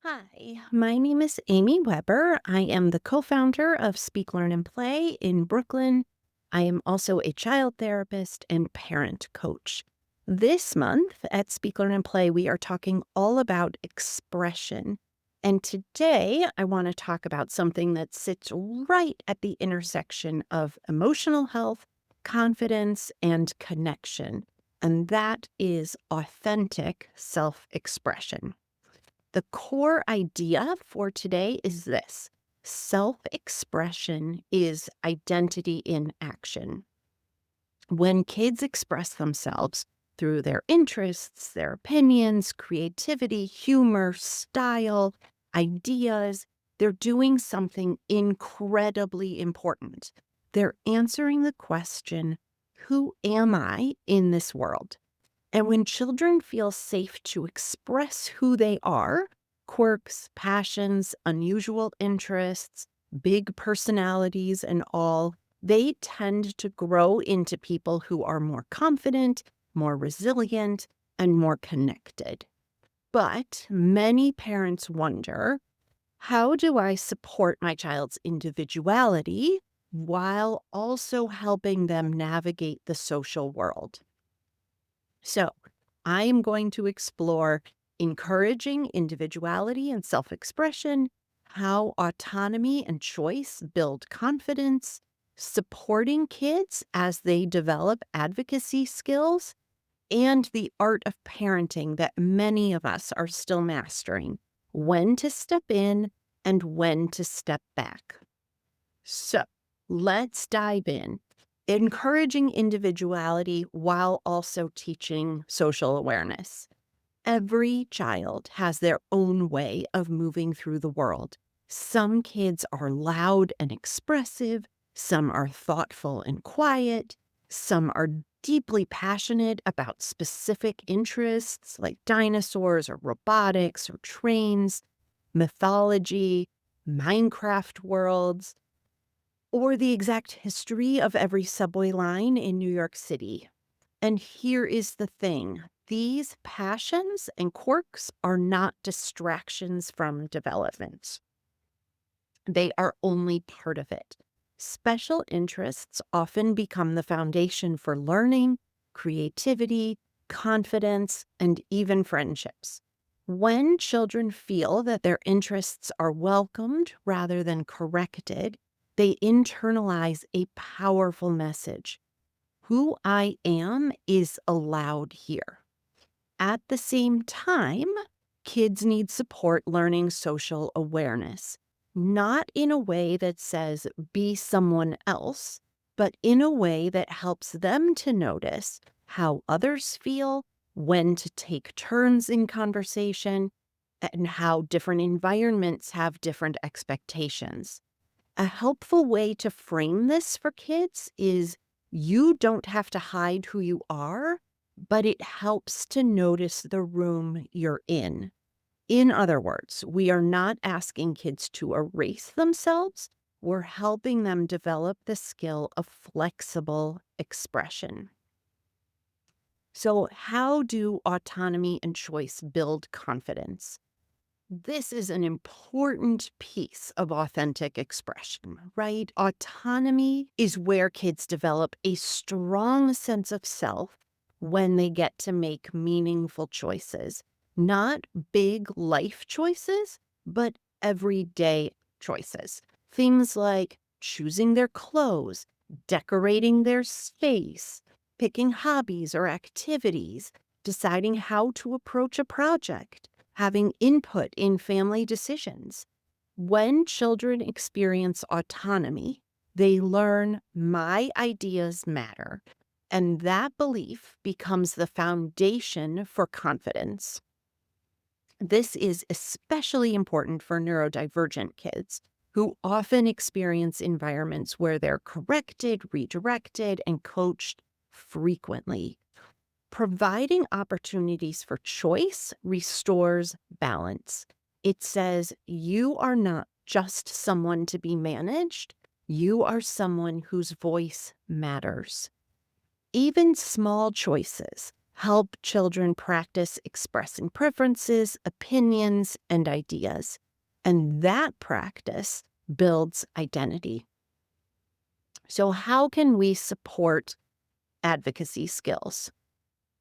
Hi, my name is Amy Weber. I am the co founder of Speak, Learn, and Play in Brooklyn. I am also a child therapist and parent coach. This month at Speak, Learn, and Play, we are talking all about expression. And today I want to talk about something that sits right at the intersection of emotional health, confidence, and connection. And that is authentic self expression. The core idea for today is this: self expression is identity in action. When kids express themselves through their interests, their opinions, creativity, humor, style, ideas, they're doing something incredibly important. They're answering the question, who am I in this world? And when children feel safe to express who they are, quirks, passions, unusual interests, big personalities, and all, they tend to grow into people who are more confident, more resilient, and more connected. But many parents wonder, how do I support my child's individuality while also helping them navigate the social world? So, I am going to explore encouraging individuality and self expression, how autonomy and choice build confidence, supporting kids as they develop advocacy skills, and the art of parenting that many of us are still mastering: when to step in and when to step back. So let's dive in. Encouraging individuality while also teaching social awareness. Every child has their own way of moving through the world. Some kids are loud and expressive, some are thoughtful and quiet, some are deeply passionate about specific interests like dinosaurs or robotics or trains, mythology, Minecraft worlds, or the exact history of every subway line in New York City. And here is the thing: these passions and quirks are not distractions from development, they are only part of it. Special interests often become the foundation for learning, creativity, confidence, and even friendships. When children feel that their interests are welcomed rather than corrected, they internalize a powerful message: who I am is allowed here. At the same time, kids need support learning social awareness, not in a way that says be someone else, but in a way that helps them to notice how others feel, when to take turns in conversation, and how different environments have different expectations. A helpful way to frame this for kids is: you don't have to hide who you are, but it helps to notice the room you're in. In other words, we are not asking kids to erase themselves, we're helping them develop the skill of flexible expression. So, how do autonomy and choice build confidence? This is an important piece of authentic expression, right? Autonomy is where kids develop a strong sense of self when they get to make meaningful choices, not big life choices, but everyday choices. Things like choosing their clothes, decorating their space, picking hobbies or activities, deciding how to approach a project, having input in family decisions. When children experience autonomy, they learn my ideas matter, and that belief becomes the foundation for confidence. This is especially important for neurodivergent kids who often experience environments where they're corrected, redirected, and coached frequently. Providing opportunities for choice restores balance. It says you are not just someone to be managed, you are someone whose voice matters. Even small choices, help children practice expressing preferences, opinions, and ideas. And that practice builds identity. So, how can we support advocacy skills?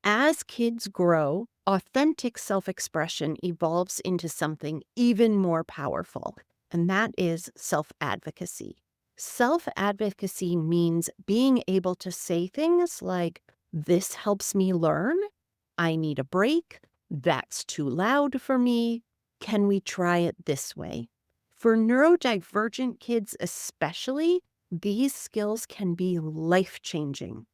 As kids grow, authentic self expression evolves into something even more powerful, and that is self advocacy. Self advocacy means being able to say things like, "This helps me learn," "I need a break," "That's too loud for me," "Can we try it this way?" For neurodivergent kids, especially, these skills can be life changing.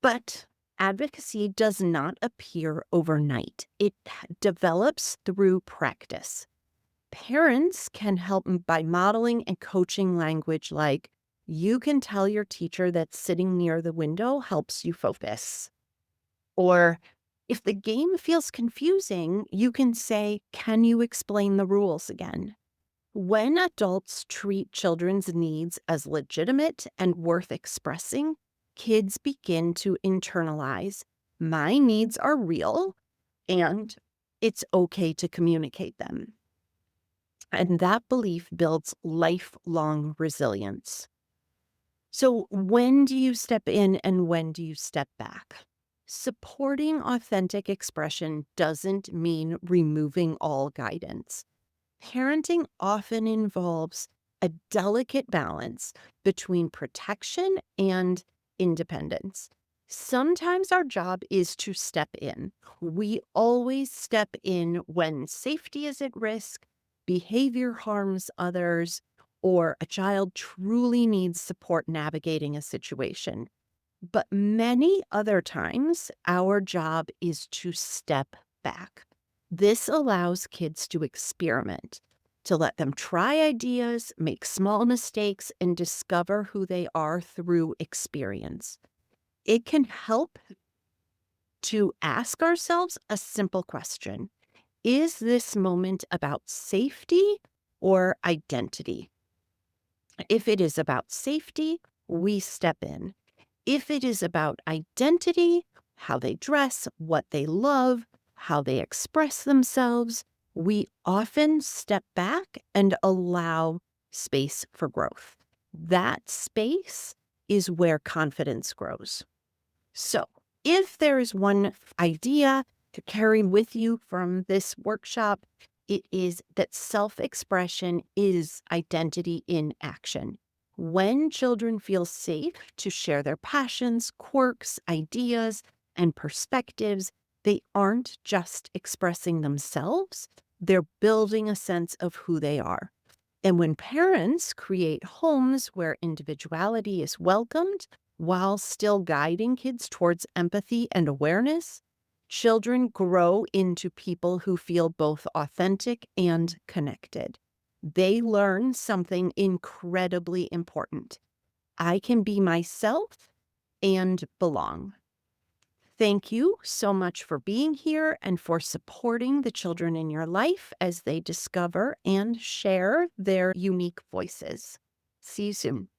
But advocacy does not appear overnight. It develops through practice. Parents can help by modeling and coaching language like, "You can tell your teacher that sitting near the window helps you focus." Or, if the game feels confusing, you can say, "Can you explain the rules again?" When adults treat children's needs as legitimate and worth expressing, kids begin to internalize, "My needs are real and it's okay to communicate them." And that belief builds lifelong resilience. So, when do you step in and when do you step back? Supporting authentic expression doesn't mean removing all guidance. Parenting often involves a delicate balance between protection and independence. Sometimes our job is to step in. We always step in when safety is at risk, behavior harms others, or a child truly needs support navigating a situation. But many other times, our job is to step back. This allows kids to experiment, to let them try ideas, make small mistakes, and discover who they are through experience. It can help to ask ourselves a simple question: Is this moment about safety or identity? If it is about safety, we step in. If it is about identity, how they dress, what they love, how they express themselves, we often step back and allow space for growth. That space is where confidence grows. So, if there is one idea to carry with you from this workshop, it is that self expression is identity in action. When children feel safe to share their passions, quirks, ideas, and perspectives, they aren't just expressing themselves, they're building a sense of who they are. And when parents create homes where individuality is welcomed while still guiding kids towards empathy and awareness, children grow into people who feel both authentic and connected. They learn something incredibly important: I can be myself and belong. Thank you so much for being here and for supporting the children in your life as they discover and share their unique voices. See you soon.